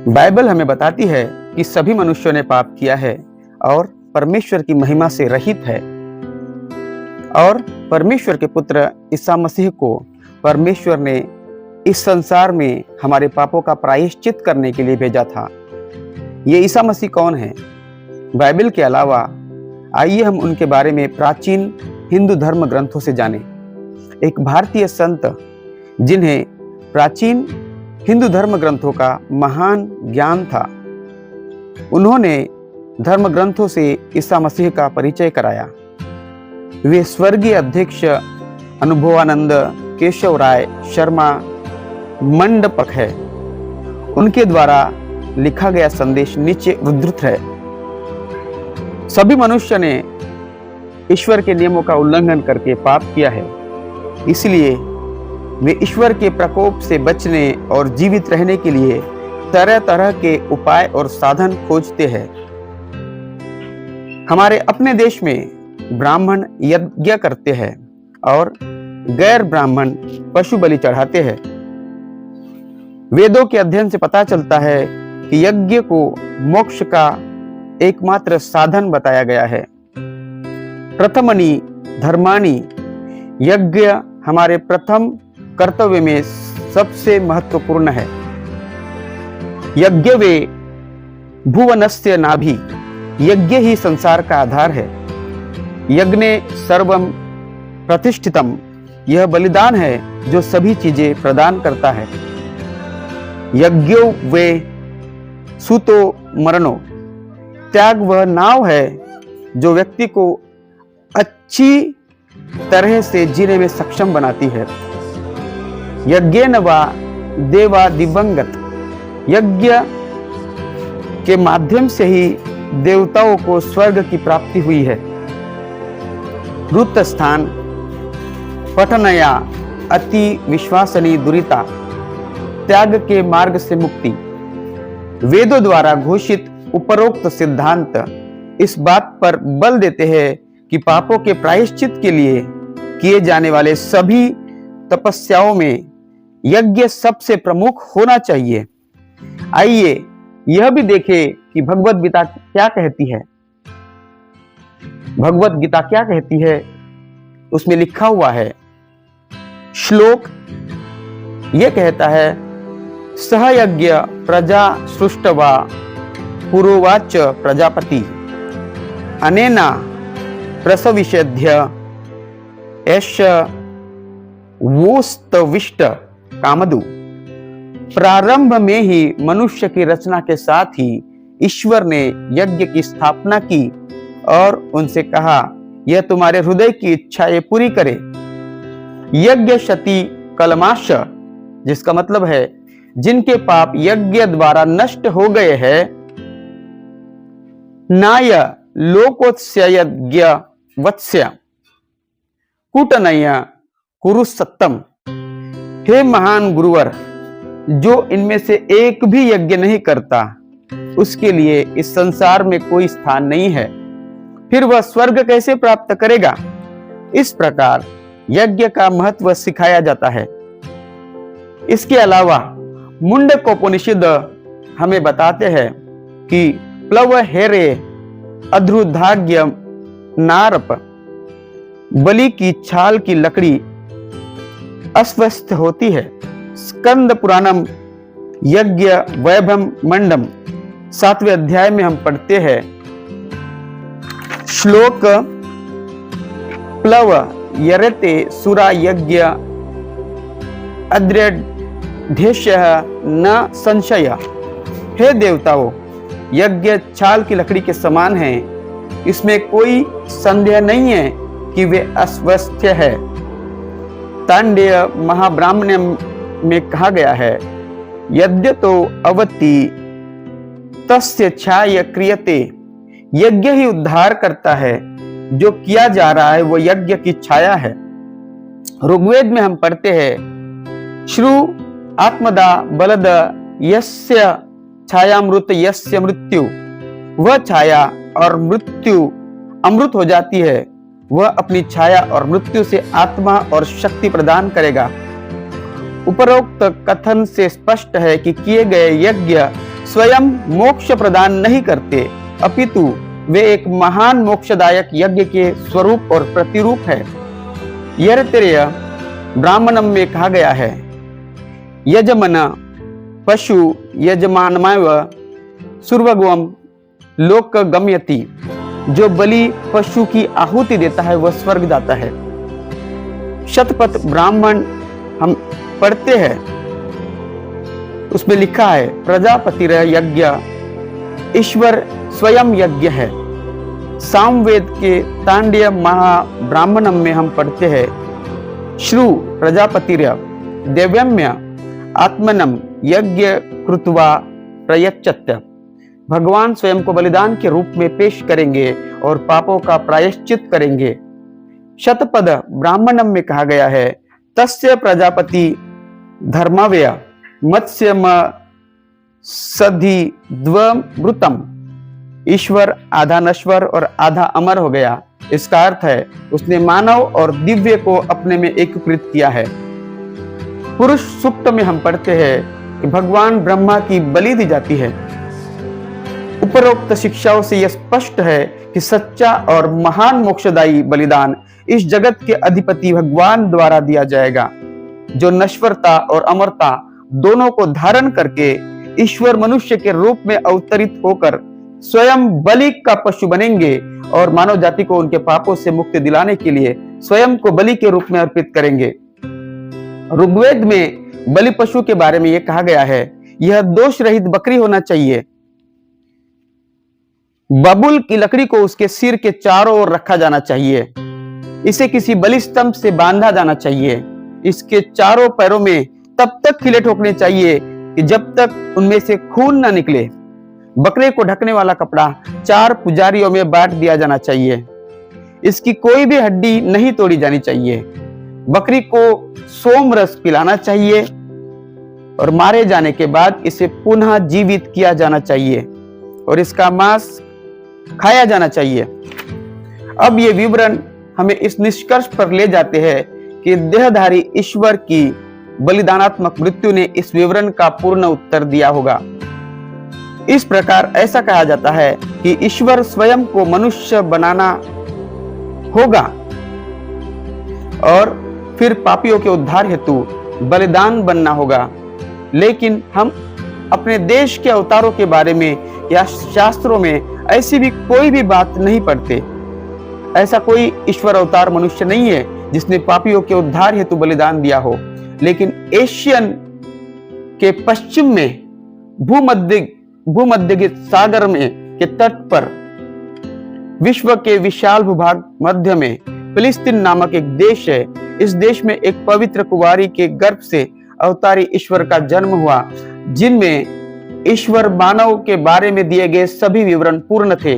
Bible हमें बताती है कि सभी मनुष्यों ने पाप किया है और परमेश्वर की महिमा से रहित है और परमेश्वर के पुत्र ईसा मसीह को परमेश्वर ने इस संसार में हमारे पापों का प्रायश्चित करने के लिए भेजा था। ये ईसा मसीह कौन है? बाइबल के अलावा आइए हम उनके बारे में प्राचीन हिंदू धर्म ग्रंथों से जानें। एक भारतीय संत जिन्हें प्राचीन हिंदू धर्म ग्रंथों का महान ज्ञान था, उन्होंने धर्म ग्रंथों से ईसा मसीह का परिचय कराया। वे स्वर्गीय अध्यक्ष अनुभवानंद केशव राय शर्मा मंडपक है। उनके द्वारा लिखा गया संदेश नीचे उद्धृत है। सभी मनुष्य ने ईश्वर के नियमों का उल्लंघन करके पाप किया है, इसलिए वे ईश्वर के प्रकोप से बचने और जीवित रहने के लिए तरह तरह के उपाय और साधन खोजते हैं। हमारे अपने देश में ब्राह्मण यज्ञ करते हैं और गैर ब्राह्मण पशु बलि चढ़ाते हैं। वेदों के अध्ययन से पता चलता है कि यज्ञ को मोक्ष का एकमात्र साधन बताया गया है। प्रथमनि धर्माणि, यज्ञ हमारे प्रथम कर्तव्य में सबसे महत्वपूर्ण है। यज्ञ वे भुवनस्य नाभि, यज्ञ ही संसार का आधार है। यज्ञ सर्वम प्रतिष्ठितम, यह बलिदान है जो सभी चीजें प्रदान करता है। यज्ञो वे सुतो मरणो, त्याग वह नाव है जो व्यक्ति को अच्छी तरह से जीने में सक्षम बनाती है। यज्ञेन वा देवा दिवंगत, यज्ञ के माध्यम से ही देवताओं को स्वर्ग की प्राप्ति हुई है। रुत स्थान पठनया अति विश्वासनी दुरिता, त्याग के मार्ग से मुक्ति। वेदों द्वारा घोषित उपरोक्त सिद्धांत इस बात पर बल देते हैं कि पापों के प्रायश्चित के लिए किए जाने वाले सभी तपस्याओं में यज्ञ सबसे प्रमुख होना चाहिए। आइए यह भी देखें कि भगवत गीता क्या कहती है। भगवत गीता क्या कहती है? उसमें लिखा हुआ है, श्लोक यह कहता है, सहयज्ञ प्रजा सृष्टवा पुरोवाच प्रजापति अनेना प्रसविषेध्य एष वोस्तविष्ट कामदु। प्रारंभ में ही मनुष्य की रचना के साथ ही ईश्वर ने यज्ञ की स्थापना की और उनसे कहा, यह तुम्हारे हृदय की इच्छा ये पूरी करे। यज्ञ शति कलमाश, जिसका मतलब है जिनके पाप यज्ञ द्वारा नष्ट हो गए हैं, नाय लोकोत्स्य यज्ञ वत्स्य कूटनय कुरुसत्तम। हे महान गुरुवर, जो इनमें से एक भी यज्ञ नहीं करता उसके लिए इस संसार में कोई स्थान नहीं है, फिर वह स्वर्ग कैसे प्राप्त करेगा? इस प्रकार यज्ञ का महत्व सिखाया जाता है। इसके अलावा मुंडकोपनिषद हमें बताते हैं कि प्लव हेरे अध्रुधाग्य नारप, बलि की छाल की लकड़ी अस्वस्थ होती है। स्कंद पुराणम यज्ञ वैभव मंडम 7वें अध्याय में हम पढ़ते हैं, श्लोक प्लव यरते सुरा यज्ञ अद्रेढेश्य न संशय। हे देवताओं, यज्ञ छाल की लकड़ी के समान है, इसमें कोई संदेह नहीं है कि वे अस्वस्थ है। तांडेय महाब्राह्मण्य में कहा गया है, यद्य तो अवति तस्य छाय क्रियते, यज्ञ ही उद्धार करता है, जो किया जा रहा है वो यज्ञ की छाया है। ऋग्वेद में हम पढ़ते हैं, श्रु आत्मदा बलद यस्य छायामृत यस्य मृत्यु, वह छाया और मृत्यु अमृत हो जाती है, वह अपनी छाया और मृत्यु से आत्मा और शक्ति प्रदान करेगा। उपरोक्त कथन से स्पष्ट है कि किए गए यज्ञ स्वयं मोक्ष प्रदान नहीं करते, अपितु वे एक महान मोक्षदायक यज्ञ के स्वरूप और प्रतिरूप है। यैतरेय ब्राह्मणम में कहा गया है, यजमन पशु यजमानमेव सुर्वगवम लोक गम्यति। जो बलि पशु की आहुति देता है वह स्वर्ग जाता है। शतपथ ब्राह्मण हम पढ़ते हैं, उसमें लिखा है प्रजापति यज्ञ ईश्वर स्वयं यज्ञ है। सामवेद के तांड्य महाब्राह्मणम में हम पढ़ते हैं, श्रु प्रजापतिर्य देव्यम्य आत्मनम यज्ञ कृत्वा प्रयच्चत्य। भगवान स्वयं को बलिदान के रूप में पेश करेंगे और पापों का प्रायश्चित करेंगे। शतपद ब्राह्मणम में कहा गया है, तस्य प्रजापति धर्मव्य मत्स्यम सधि द्वमृतम। ईश्वर आधा नश्वर और आधा अमर हो गया। इसका अर्थ है उसने मानव और दिव्य को अपने में एकीकृत किया है। पुरुष सूक्त में हम पढ़ते हैं कि भगवान ब्रह्मा की बलि दी जाती है। उपरोक्त शिक्षाओं से यह स्पष्ट है कि सच्चा और महान मोक्षदायी बलिदान इस जगत के अधिपति भगवान द्वारा दिया जाएगा, जो नश्वरता और अमरता दोनों को धारण करके ईश्वर मनुष्य के रूप में अवतरित होकर स्वयं बलि का पशु बनेंगे और मानव जाति को उनके पापों से मुक्ति दिलाने के लिए स्वयं को बलि के रूप में अर्पित करेंगे। ऋग्वेद में बलि पशु के बारे में यह कहा गया है, यह दोष रहित बकरी होना चाहिए। बबूल की लकड़ी को उसके सिर के चारों ओर रखा जाना चाहिए। इसे किसी बलि स्तंभ से बांधा जाना चाहिए। इसके चारों पैरों में तब तक खिले ठोकने चाहिए कि जब तक उनमें से खून न निकले। बकरे को ढकने वाला कपड़ा 4 पुजारियों में बांट दिया जाना चाहिए। इसकी कोई भी हड्डी नहीं तोड़ी जानी चाहिए। बकरी को सोम रस पिलाना चाहिए और मारे जाने के बाद इसे पुनः जीवित किया जाना चाहिए और इसका मांस खाया जाना चाहिए। अब ये विवरण हमें इस निष्कर्ष पर ले जाते हैं कि देहधारी ईश्वर की बलिदानात्मक मृत्यु ने इस विवरण का पूर्ण उत्तर दिया होगा। इस प्रकार ऐसा कहा जाता है कि ईश्वर स्वयं को मनुष्य बनाना होगा और फिर पापियों के उद्धार हेतु बलिदान बनना होगा। लेकिन हम अपने देश के अवतारों के बारे में या शास्त्रों में ऐसी भी कोई भी बात नहीं पढ़ते। ऐसा कोई ईश्वर अवतार मनुष्य नहीं है जिसने पापियों के उद्धार हेतु बलिदान दिया हो। लेकिन एशियन के पश्चिम में भूमध्य सागर में के तट पर विश्व के विशाल भूभाग मध्य में फिलिस्तीन नामक एक देश है। इस देश में एक पवित्र कुंवारी के गर्भ से अवतारी ईश्वर का जन्म हुआ, जिनमें ईश्वर मानव के बारे में दिए गए सभी विवरण पूर्ण थे।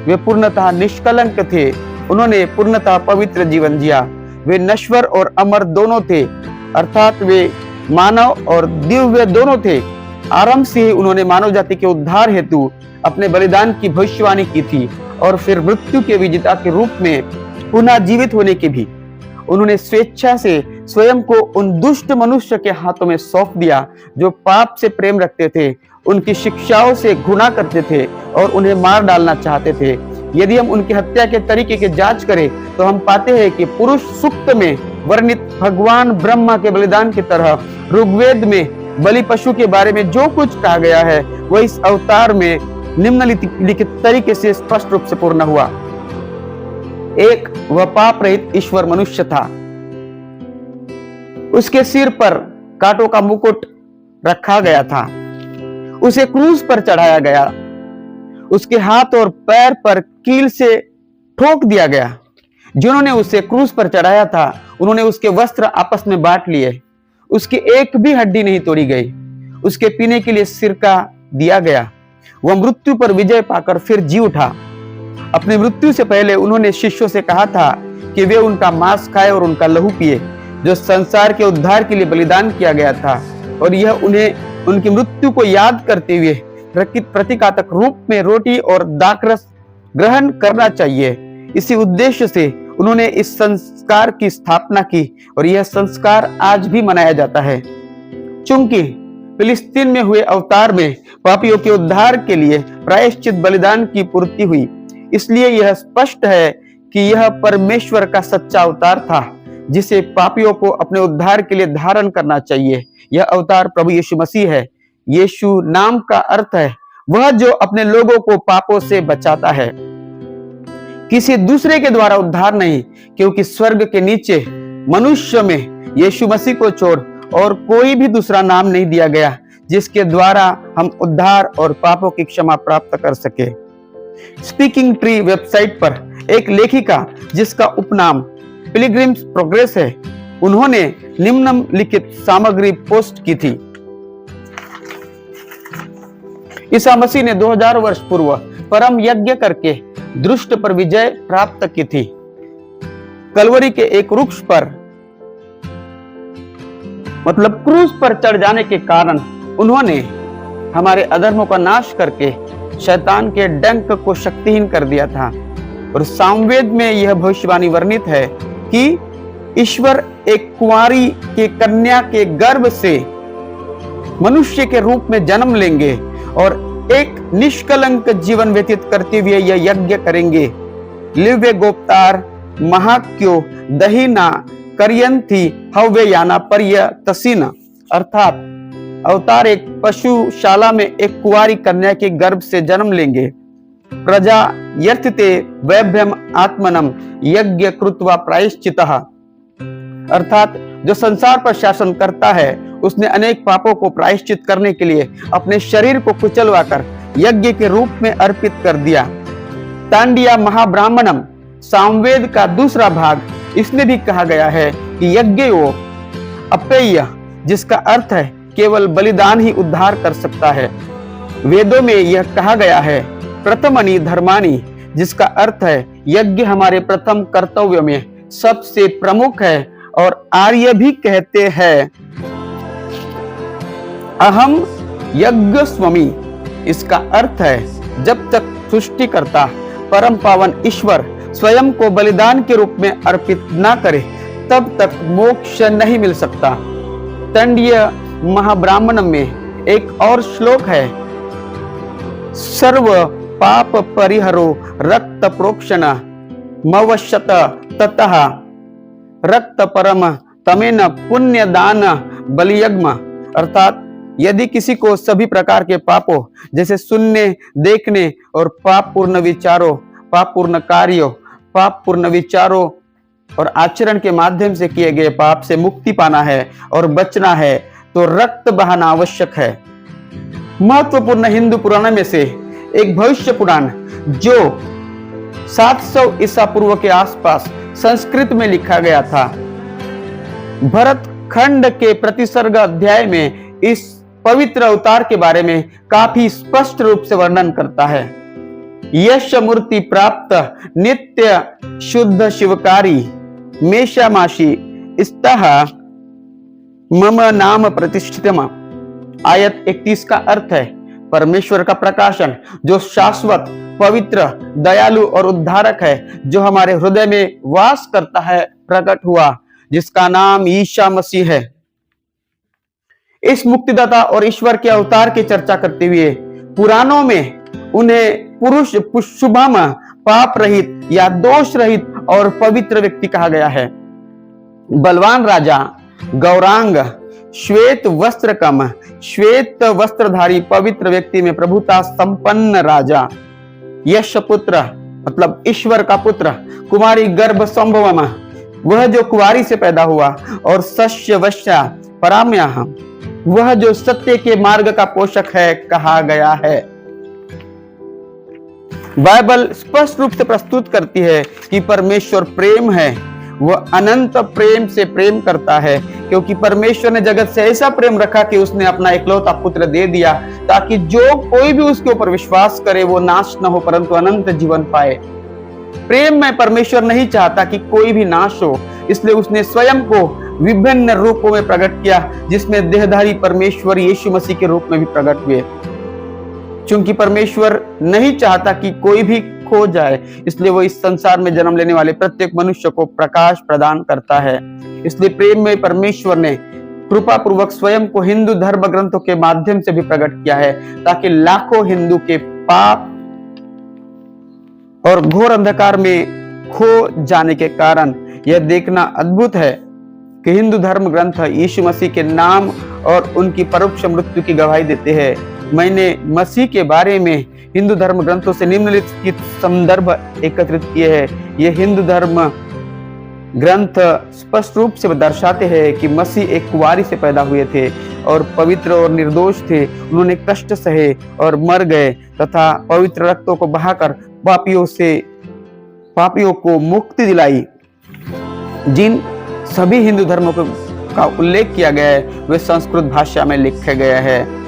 वे पूर्णतः निष्कलंक थे। उन्होंने पूर्णतः पवित्र जीवन जिया। वे नश्वर और अमर दोनों थे, अर्थात वे मानव और दिव्य दोनों थे। आरंभ से ही उन्होंने मानव जाति के उद्धार हेतु अपने बलिदान की भविष्यवाणी की थी और फिर मृत्यु के विजेता के रूप में पुनः जीवित होने के भी। उन्होंने स्वेच्छा से स्वयं को उन दुष्ट मनुष्य के हाथों में सौंप दिया जो पाप से प्रेम रखते थे, उनकी शिक्षाओं से घृणा करते थे और उन्हें मार डालना चाहते थे। यदि हम उनकी हत्या के तरीके की जांच करें तो हम पाते हैं कि पुरुष सूक्त में वर्णित भगवान ब्रह्मा के बलिदान की तरह ऋग्वेद में बलि पशु के बारे में जो कुछ कहा गया है वह इस अवतार में निम्नलिखित तरीके से स्पष्ट रूप से पूर्ण हुआ। एक, वह पाप रहित ईश्वर मनुष्य था। उसके सिर पर कांटों का मुकुट रखा गया था। उसे क्रूस पर चढ़ाया गया। उसके हाथ और पैर पर कील से ठोक दिया गया। जिन्होंने उसे क्रूस पर चढ़ाया था उन्होंने उसके वस्त्र आपस में बांट लिए। उसकी एक भी हड्डी नहीं तोड़ी गई। उसके पीने के लिए सिरका दिया गया। वह मृत्यु पर विजय पाकर फिर जी उठा। अपनी मृत्यु से पहले उन्होंने शिष्यों से कहा था कि वे उनका मांस खाए और उनका लहू पिए, जो संसार के उद्धार के लिए बलिदान किया गया था, और यह उन्हें उनकी मृत्यु को याद करते हुए प्रतीकात्मक रूप में रोटी और दाखरस ग्रहण करना चाहिए। इसी उद्देश्य से उन्होंने इस संस्कार की स्थापना की और यह संस्कार आज भी मनाया जाता है। चूंकि फिलिस्तीन में हुए अवतार में पापियों के उद्धार के लिए प्रायश्चित बलिदान की पूर्ति हुई। इसलिए यह स्पष्ट है कि यह परमेश्वर का सच्चा अवतार था जिसे पापियों को अपने उद्धार के लिए धारण करना चाहिए। यह अवतार प्रभु यीशु मसीह है। यीशु नाम का अर्थ है वह जो अपने लोगों को पापों से बचाता है, किसी दूसरे के द्वारा उद्धार नहीं, क्योंकि स्वर्ग के नीचे मनुष्य में यीशु मसीह को छोड़ और कोई भी दूसरा नाम नहीं दिया गया जिसके द्वारा हम उद्धार और पापों की क्षमा प्राप्त कर सके। स्पीकिंग ट्री वेबसाइट पर एक लेखिका जिसका उपनाम पिलग्रिम्स प्रोग्रेस है, उन्होंने निम्नलिखित सामग्री पोस्ट की थी। ईसा मसीह ने 2000 वर्ष पूर्व परम यज्ञ करके दुष्ट पर विजय प्राप्त की थी। कलवरी के एक वृक्ष पर मतलब क्रूस पर चढ़ जाने के कारण उन्होंने हमारे अधर्मों का नाश करके शैतान के डंक को शक्तिहीन कर दिया था। और सामवेद में यह भविष्यवाणी वर्णित है कि ईश्वर एक कुंवारी के कन्या के गर्भ से मनुष्य के रूप में जन्म लेंगे और एक निष्कलंक जीवन व्यतीत करते हुए यह यज्ञ करेंगे। लिव्य गोप्तार महाक्यो दहीना करयंथी हव्ययाना पर्य तसीना, अर्थात अवतार एक पशुशाला में एक कुंवारी कन्या के गर्भ से जन्म लेंगे। प्रजा यर्थिते वैभ्यम आत्मनम यज्ञ कृत्वा प्रायश्चितः, अर्थात जो संसार पर शासन करता है उसने अनेक पापों को प्रायश्चित करने के लिए अपने शरीर को कुचलवाकर यज्ञ के रूप में अर्पित कर दिया। तांडिया महाब्राह्मणम सामवेद का दूसरा भाग, इसमें भी कहा गया है कि यज्ञ वो अपेय, जिसका अर्थ है केवल बलिदान ही उद्धार कर सकता है। वेदों में यह कहा गया है प्रथमनि धर्मानि, जिसका अर्थ है यज्ञ हमारे प्रथम कर्तव्य में सबसे प्रमुख है। और आर्य भी कहते हैं अहम यज्ञ स्वामी, इसका अर्थ है जब तक सृष्टिकर्ता परम पावन ईश्वर स्वयं को बलिदान के रूप में अर्पित ना करे तब तक मोक्ष नहीं मिल सकता। तंडीय महाब्राह्मण में एक और श्लोक है, सर्व पाप परिहरो रक्त प्रोक्षण मवशत ततः रक्त परम तमेन पुण्य दान बलियज्ञ, अर्थात यदि किसी को सभी प्रकार के पापों जैसे सुनने, देखने और पापपूर्ण विचारों, पापपूर्ण कार्यों, पापपूर्ण विचारों और आचरण के माध्यम से किए गए पाप से मुक्ति पाना है और बचना है तो रक्त बहाना आवश्यक है। महत्वपूर्ण हिंदू पुराण में से एक भविष्य पुराण जो 700 ईसा पूर्व के आसपास संस्कृत में लिखा गया था, भरत खंड के प्रतिसर्ग अध्याय में इस पवित्र अवतार के बारे में काफी स्पष्ट रूप से वर्णन करता है। यश मूर्ति प्राप्त नित्य शुद्ध शिवकारी मेषामाशी स्तः मम नाम प्रतिष्ठितम। आयत 31 का अर्थ है परमेश्वर का प्रकाशन जो शाश्वत, पवित्र, दयालु और उद्धारक है, जो हमारे हृदय में वास करता है, प्रकट हुआ, जिसका नाम ईसा मसीह है। इस मुक्तिदाता और ईश्वर के अवतार की चर्चा करते हुए पुराणों में उन्हें पुरुष शुभम, पाप रहित या दोष रहित और पवित्र व्यक्ति कहा गया है। बलवान राजा, गौरांग, श्वेत वस्त्र कम, श्वेत वस्त्रधारी पवित्र व्यक्ति में प्रभुता संपन्न राजा, यश पुत्र मतलब ईश्वर का पुत्र, कुमारी गर्भ संभवम, वह जो कुमारी से पैदा हुआ, और सस्य वश्या पराम्या, वह जो सत्य के मार्ग का पोषक है कहा गया है। बाइबल स्पष्ट रूप से प्रस्तुत करती है कि परमेश्वर प्रेम है, वह अनंत प्रेम से प्रेम करता है, क्योंकि परमेश्वर ने जगत से ऐसा प्रेम रखा कि उसने अपना इकलौता पुत्र दे दिया ताकि जो कोई भी उसके ऊपर विश्वास करे वो नाश न हो परंतु अनंत जीवन पाए। प्रेम में परमेश्वर नहीं चाहता कि कोई भी नाश हो, इसलिए उसने स्वयं को विभिन्न रूपों में प्रकट किया, जिसमें देहधारी परमेश्वर यीशु मसीह के रूप में भी प्रकट हुए। क्योंकि परमेश्वर नहीं चाहता कि कोई भी खो जाए, इसलिए वो इस संसार में जन्म लेने वाले प्रत्येक मनुष्य को प्रकाश प्रदान करता है। इसलिए प्रेम में परमेश्वर ने कृपा पूर्वक स्वयं को हिंदू धर्म ग्रंथों के माध्यम से भी प्रकट किया है, ताकि लाखों हिंदू के पाप और घोर अंधकार में खो जाने के कारण यह देखना अद्भुत है कि हिंदू धर्म ग्रंथ यीशु मसीह के नाम और उनकी परोक्ष मृत्यु की गवाही देते हैं। मैंने मसीह के बारे में हिंदू धर्म ग्रंथों से निम्नलिखित संदर्भ एकत्रित किए हैं। ये हिंदू धर्म ग्रंथ स्पष्ट रूप से दर्शाते हैं कि मसीह एक कुंवारी से पैदा हुए थे और पवित्र और निर्दोष थे। उन्होंने कष्ट सहे और मर गए तथा पवित्र रक्तों को बहाकर पापियों को मुक्ति दिलाई। जिन सभी हिंदू धर्मों का उल्लेख किया गया है वे संस्कृत भाषा में लिखे गए हैं।